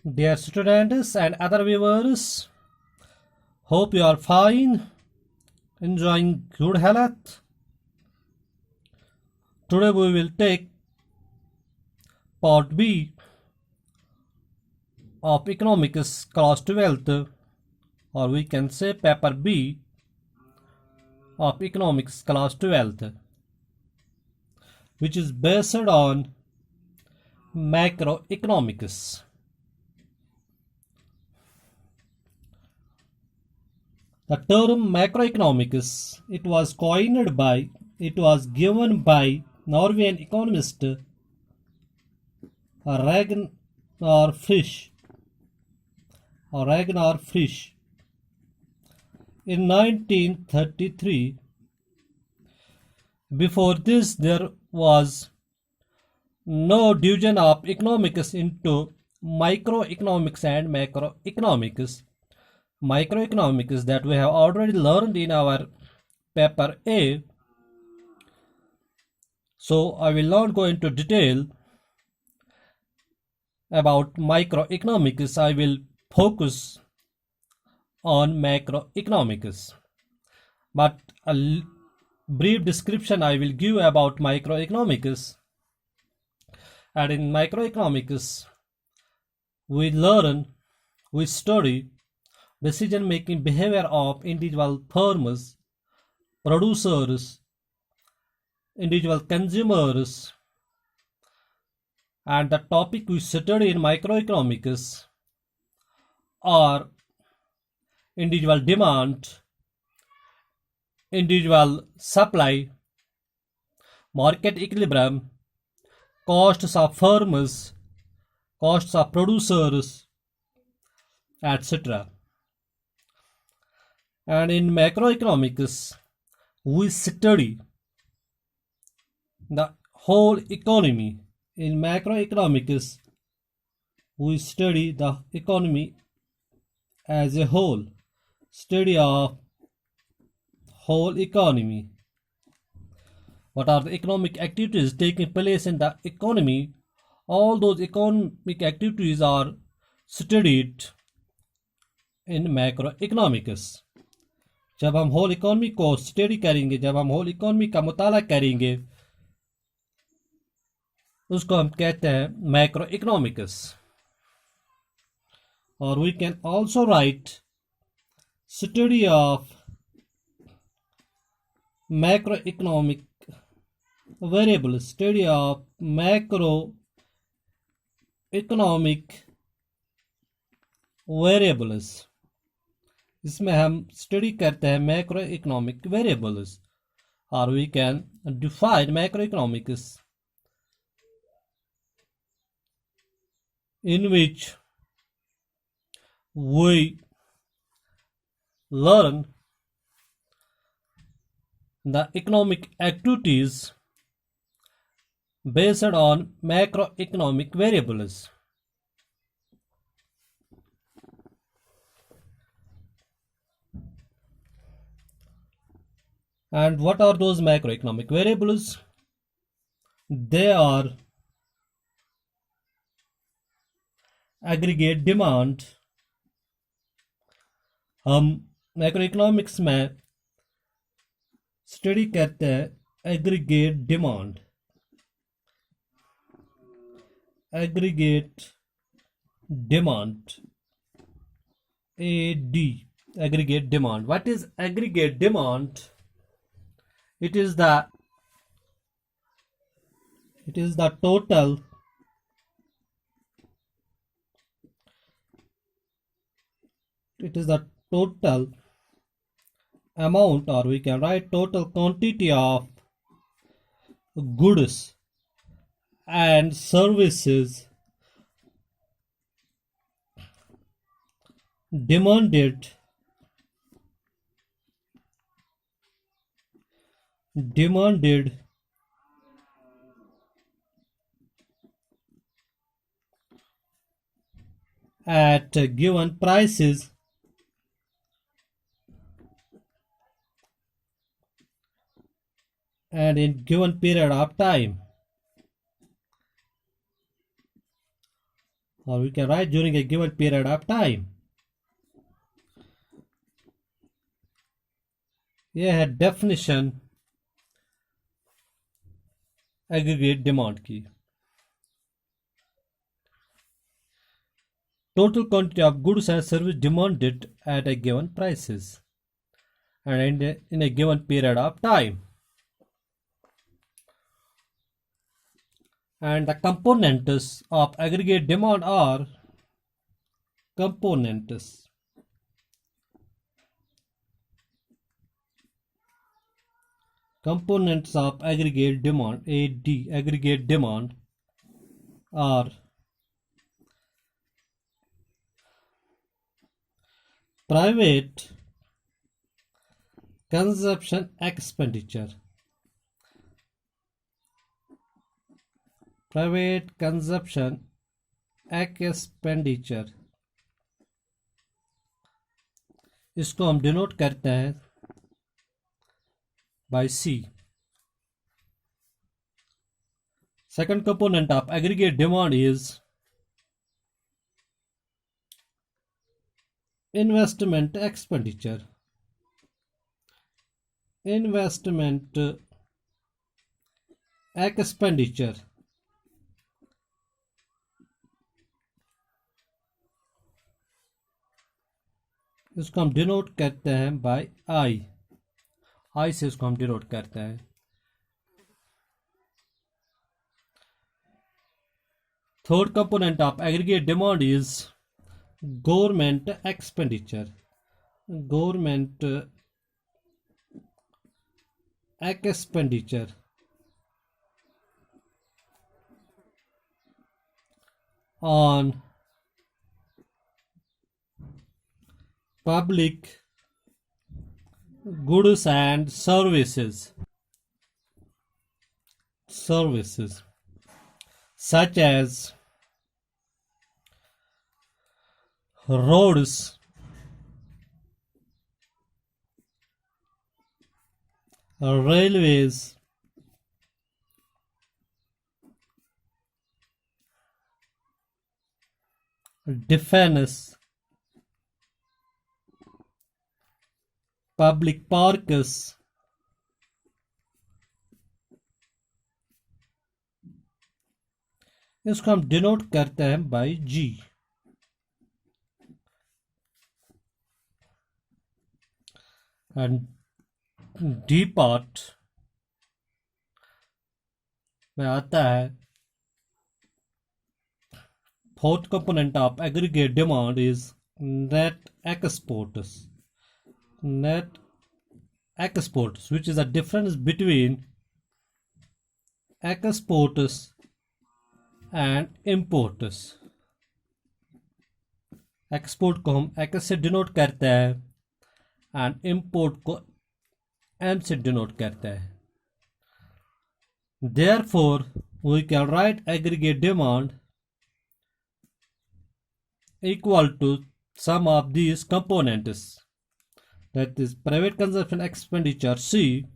Dear students and other viewers, hope you are fine, enjoying good health. Today we will take part B of Economics class 12th, or we can say paper B of Economics class 12th, which is based on macroeconomics. The term macroeconomics, it was given by Norwegian economist Ragnar Frisch in 1933. Before this, there was no division of economics into microeconomics and macroeconomics. Microeconomics that we have already learned in our paper A. So I will not go into detail about microeconomics. I will focus on macroeconomics. But a brief description I will give about microeconomics. And in microeconomics, we study decision-making behavior of individual firms, producers, individual consumers, and the topic we study in microeconomics are individual demand, individual supply, market equilibrium, costs of firms, costs of producers, etc. And in macroeconomics, we study the whole economy. In macroeconomics, we study the economy as a whole, study of whole economy. What are the economic activities taking place in the economy? All those economic activities are studied in macroeconomics. जब हम whole economy को study करेंगे, जब हम whole economy का मुताला करेंगे, उसको हम कहते हैं मैक्रो इकोनॉमिक्स. और we can also write study of macroeconomic variables, study of macroeconomic variables. इसमें हम स्टडी करते हैं मैक्रो इकोनॉमिक वेरिएबल्स. और we can define macroeconomics in which we learn the economic activities based on macroeconomic variables. And what are those macroeconomic variables? They are aggregate demand. हम macroeconomics में study करते हैं aggregate demand. Aggregate demand, AD, aggregate demand. What is aggregate demand? It is the total amount, or we can write total quantity of goods and services demanded at given prices and in given period of time. or we can write during a given period of time. यह है definition aggregate demand की. Total quantity of goods and services demanded at a given prices and in a given period of time. And the components of aggregate demand are components. Components of aggregate demand, AD, aggregate demand, are private consumption expenditure. Private consumption expenditure. इसको हम denote करते हैं by C. Second component of aggregate demand is investment expenditure. Investment expenditure. इसको हम denote करते हैं bye आई. आई से इसको हम डिनोट करते हैं. Third component of aggregate demand is government expenditure. Government expenditure on public goods and services such as roads, railways, defense, public parks, इसको हम डिनोट करते हैं by G. And D part में आता है fourth component of aggregate demand is net exports. Net exports, which is the difference between exports and imports. Export को हम x से डिनोट करते हैं एंड इम्पोर्ट को एम से डिनोट करते हैं. Therefore, we can write aggregate demand equal to sum of these components, that is private consumption expenditure C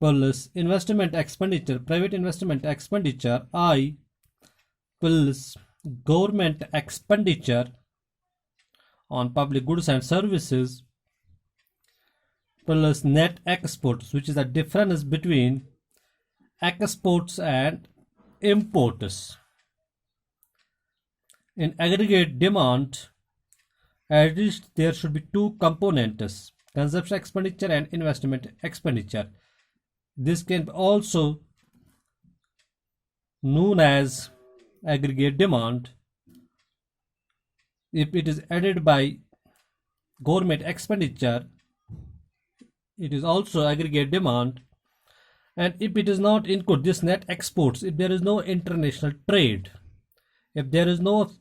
plus investment expenditure, private investment expenditure I plus government expenditure on public goods and services plus net exports, which is the difference between exports and imports. In aggregate demand, at least there should be two components, consumption expenditure and investment expenditure. This can be also known as aggregate demand. If it is added by government expenditure, it is also aggregate demand. And if it is not include this net exports, if there is no international trade, if there is no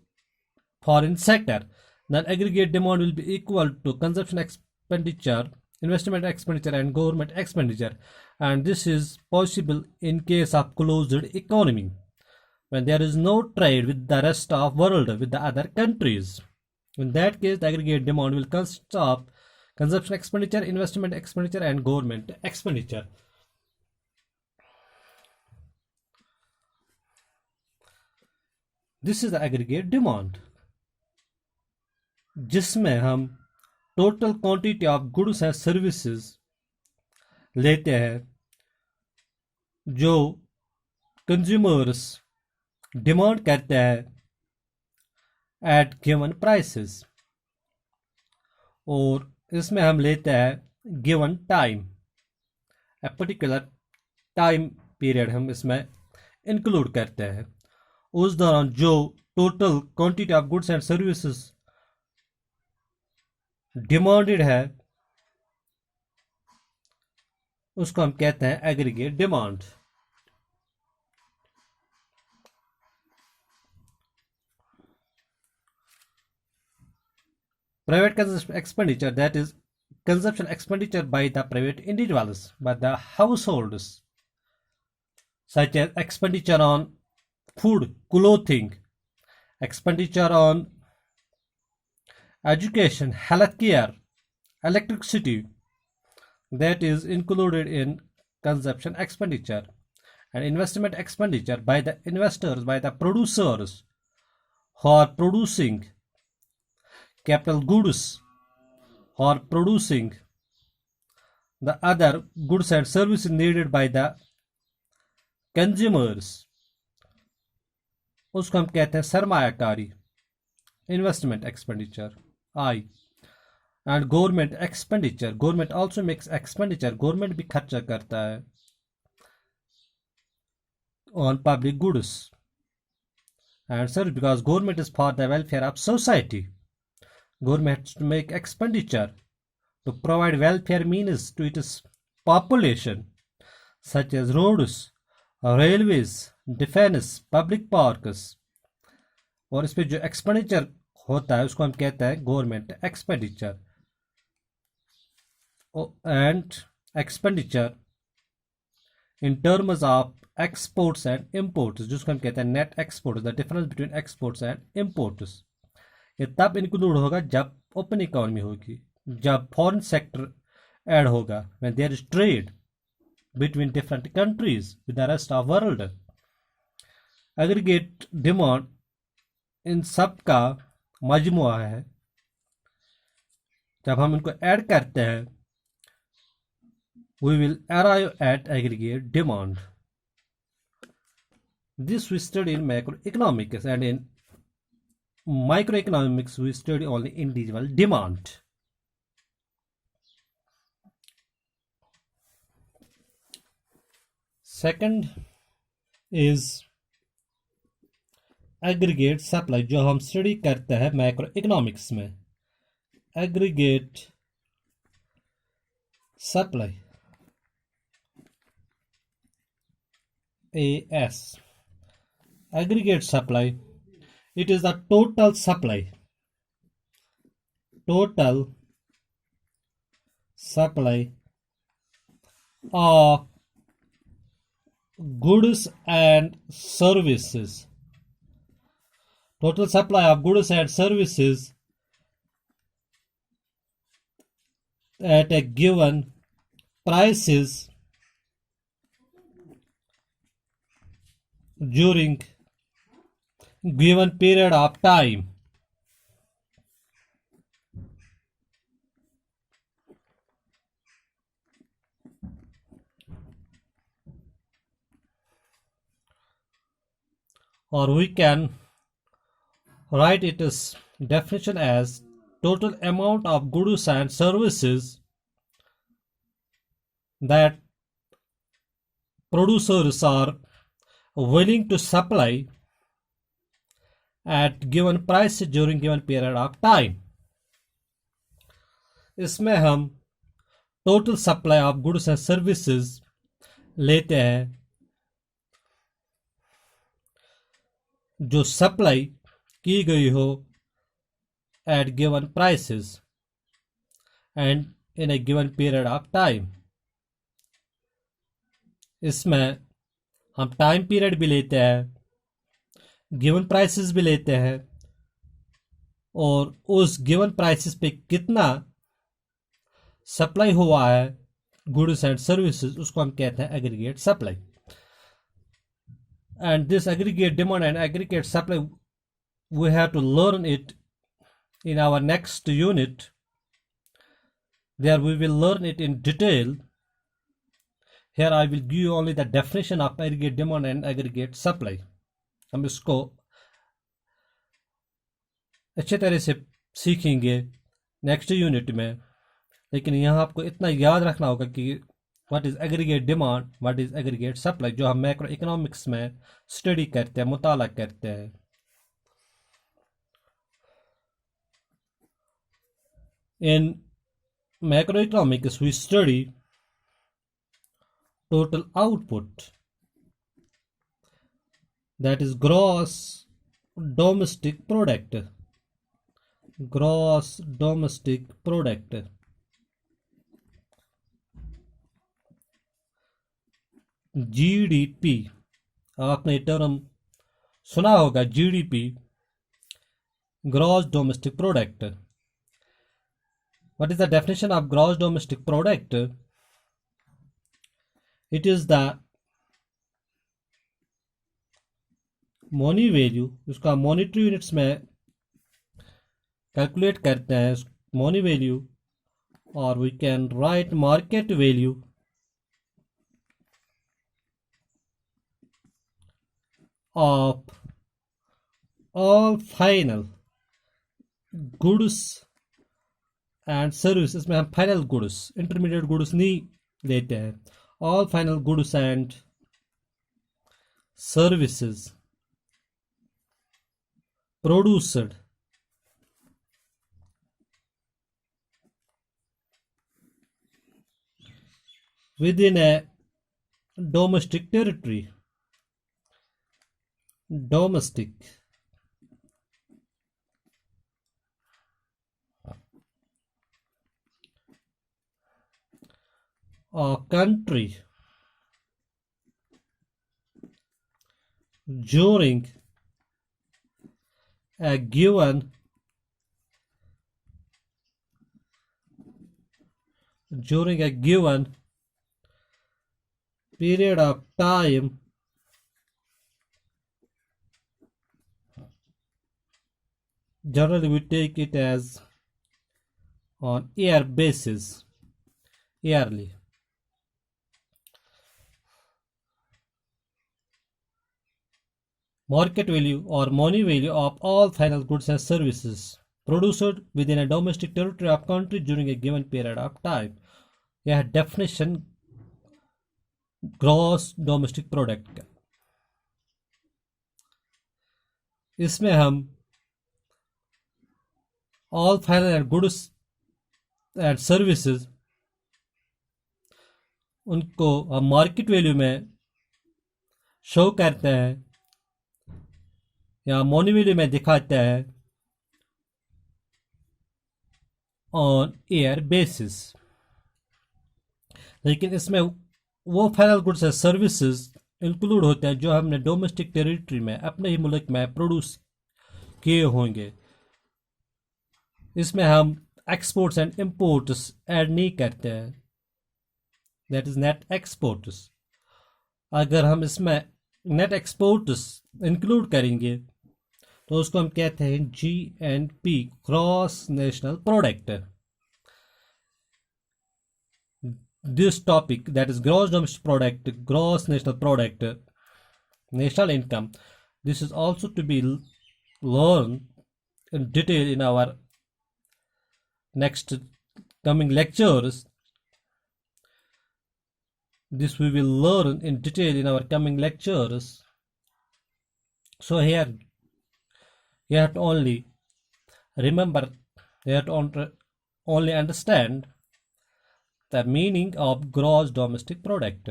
foreign sector, then aggregate demand will be equal to consumption expenditure, investment expenditure and government expenditure. And this is possible in case of closed economy, when there is no trade with the rest of world, with the other countries. In that case, the aggregate demand will consist of consumption expenditure, investment expenditure and government expenditure. This is the aggregate demand, जिसमें हम total quantity of goods and services लेते हैं जो consumers demand करते हैं eight given prices, और इसमें हम लेते हैं given time, a particular time period हम इसमें इंक्लूड करते हैं। उस दौरान जो total quantity of goods and services demanded है उसको हम कहते हैं aggregate demand. Private consumption expenditure, that is consumption expenditure by the private individuals, by the households, such as expenditure on food, clothing, expenditure on education, healthcare, electricity, that is included in consumption expenditure. And investment expenditure by the investors, by the producers who are producing capital goods or producing the other goods and services needed by the consumers, उसको हम कहते हैं सरमायाकारी, investment expenditure I. And government expenditure, government also makes expenditure, government भी खर्चा करता है on public goods and service, because government is for the welfare of society. Government has to make expenditure to provide welfare means to its population, such as roads, railways, defense, public parks, और इस पे जो expenditure होता है उसको हम कहते हैं government expenditure. And expenditure in terms of exports and imports, जिसको हम कहते हैं net exports, the difference between exports and imports, ये तब इंक्लूड होगा जब ओपन इकोनॉमी होगी, जब फॉरेन सेक्टर ऐड होगा, when there is trade between different countries with the rest of world. Aggregate demand इन सब का मजमुआ है, जब हम इनको ऐड करते हैं we will arrive at aggregate demand. This we study in macroeconomics, and in microeconomics we study only individual demand. Second is aggregate supply, जो हम स्टडी करते हैं मैक्रोइकोनॉमिक्स में। Aggregate supply, AS, aggregate supply, it is the total supply of goods and services, total supply of goods and services at a given prices during given period of time. Or we can write its definition as total amount of goods and services that producers are willing to supply at given price during given period of time. इसमें हम total supply of goods and services लेते हैं जो supply की गई हो at given prices and in a given period of time. इसमें हम टाइम पीरियड भी लेते हैं, गिवन प्राइसेस भी लेते हैं, और उस गिवन प्राइसेस पे कितना सप्लाई हुआ है गुड्स एंड सर्विसेज उसको हम कहते हैं aggregate supply. And this aggregate demand and aggregate supply we have to learn it in our next unit. There we will learn it in detail. Here I will give you only the definition of aggregate demand and aggregate supply. हम इसको अच्छे तरह से सीखेंगे next unit में, लेकिन यहाँ आपको इतना याद रखना होगा कि what is aggregate demand, what is aggregate supply, जो हम मैक्रो इकोनॉमिक्स में स्टडी करते हैं, मुताला करते हैं. In macroeconomics we study total output, that is gross domestic product. Gross domestic product. GDP, आपने टर्म सुना होगा GDP, gross domestic product. What is the definition of gross domestic product? It is the money value, उसका monetary units में calculate करते हैं money value, or we can write market value of all final goods and services. इसमें हम final goods, intermediate goods नहीं लेते हैं. All final goods and services produced within a domestic territory. Domestic a country during a given period of time generally we take it as on year basis, yearly. Market value or money value of all final goods and services produced within a domestic territory of country during a given period of time. यह definition gross domestic product का. इसमें हम all final goods and services उनको हम market value में show करते हैं या मनी वैल्यू में दिखाते हैं ऑन ईयर बेसिस. लेकिन इसमें वो final goods and services include होते हैं जो हमने डोमेस्टिक टेरिटरी में अपने ही मुल्क में प्रोड्यूस किए होंगे. इसमें हम एक्सपोर्ट्स एंड इंपोर्ट्स ऐड नहीं करते हैं, दैट इज नेट एक्सपोर्ट्स. अगर हम इसमें नेट एक्सपोर्ट्स इंक्लूड करेंगे तो उसको हम कहते हैं GNP, gross national product. This topic, that is gross domestic product, gross national product, national income, this is also to be learned in detail in our next coming lectures. This we will learn in detail in our coming lectures. So here you have to only remember, you have to only understand the meaning of gross domestic product.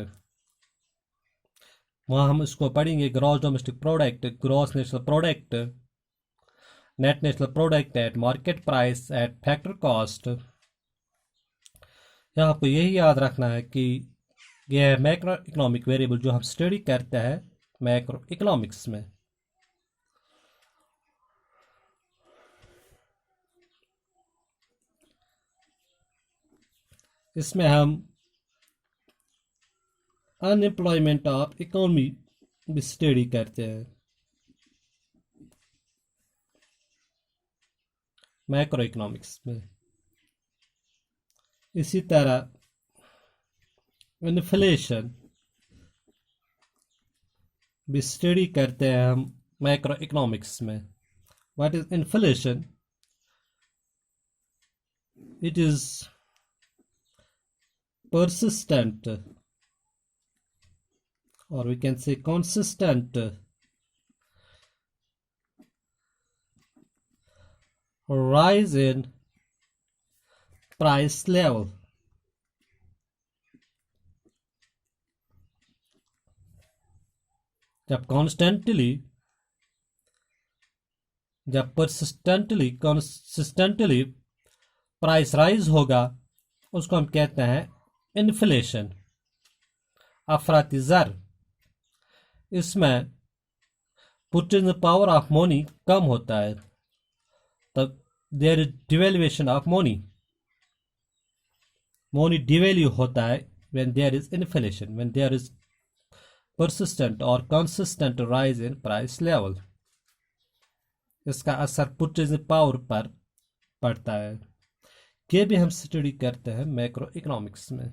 वहाँ हम इसको पढ़ेंगे gross domestic product, gross national product, net national product at market price at factor cost. यहाँ आपको यही याद रखना है कि यह मैक्रो इकोनॉमिक वेरिएबल जो हम स्टडी करते हैं मैक्रो इकोनॉमिक्स में. इसमें हम अनएम्प्लॉयमेंट ऑफ इकोनॉमी भी स्टडी करते हैं. मैक्रो इकोनॉमिक्स में। इसी तरह इन्फ्लेशन भी स्टडी करते हैं हम मैक्रो इकोनॉमिक्स में। What is inflation? It is persistent, or we can say consistent rise in price level. जब persistently consistently प्राइस राइज होगा उसको हम कहते हैं इन्फ्लेशन, अफराती ज़र। इसमें परचेजिंग पावर ऑफ मनी कम होता है, तब there is devaluation of money. Money devalue होता है when there is inflation, when there is persistent और consistent rise in price level। इसका असर परचेजिंग पावर पर पड़ता है। ये भी हम स्टडी करते हैं मैक्रो इकोनॉमिक्स में।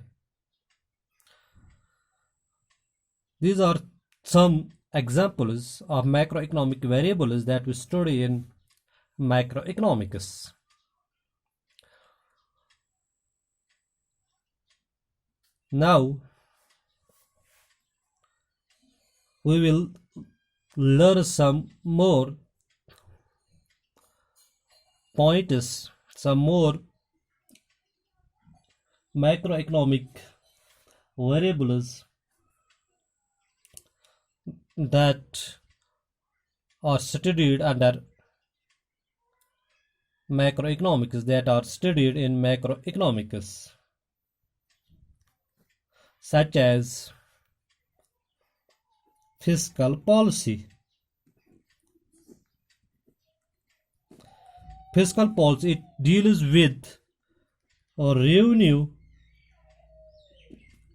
These are some examples of macroeconomic variables that we study in macroeconomics. Now we will learn some more points, some more macroeconomic variables that are studied under macroeconomics, that are studied in macroeconomics, such as fiscal policy. Fiscal policy, it deals with revenue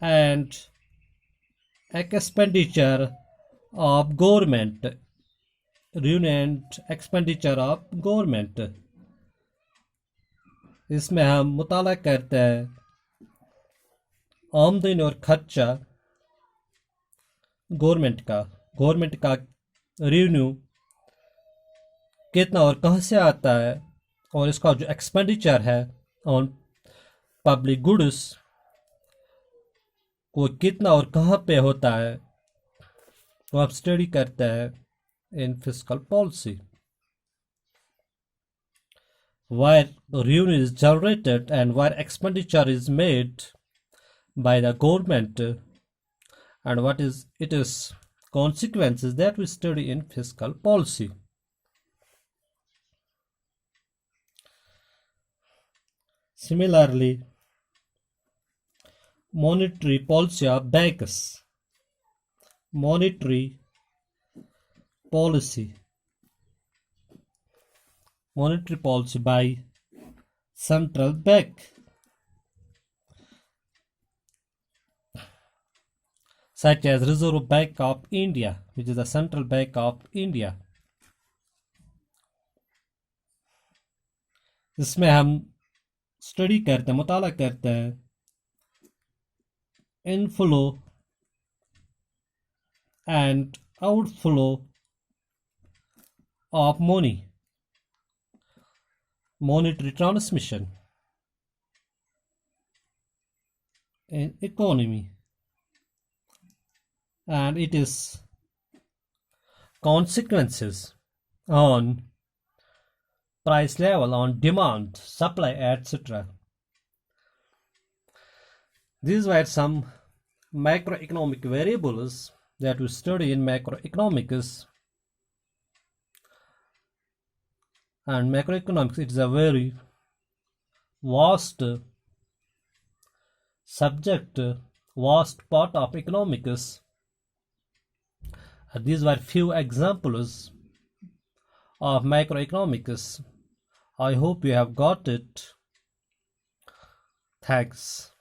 and expenditure of government, revenue and expenditure of government। इसमें हम मुताला करते हैं आमदनी और खर्चा government का revenue कितना और कहाँ से आता है, और इसका जो एक्सपेंडिचर है ऑन पब्लिक गुड्स वो कितना और कहाँ पे होता है, वो आप स्टडी करते हैं in fiscal policy. Where revenue is generated and where expenditure is made by the government, and what is its consequences, that we study in fiscal policy. Similarly, monetary policy of banks, monetary policy by central bank, such as Reserve Bank of India, which is the central bank of India। इसमें हम study करते हैं, मुताला करते हैं inflow and outflow of money, monetary transmission in economy, and its consequences on price level, on demand, supply, etc. These were some macroeconomic variables that we study in macroeconomics. And macroeconomics, it is a very vast subject, vast part of economics. These were few examples of macroeconomics. I hope you have got it. Thanks.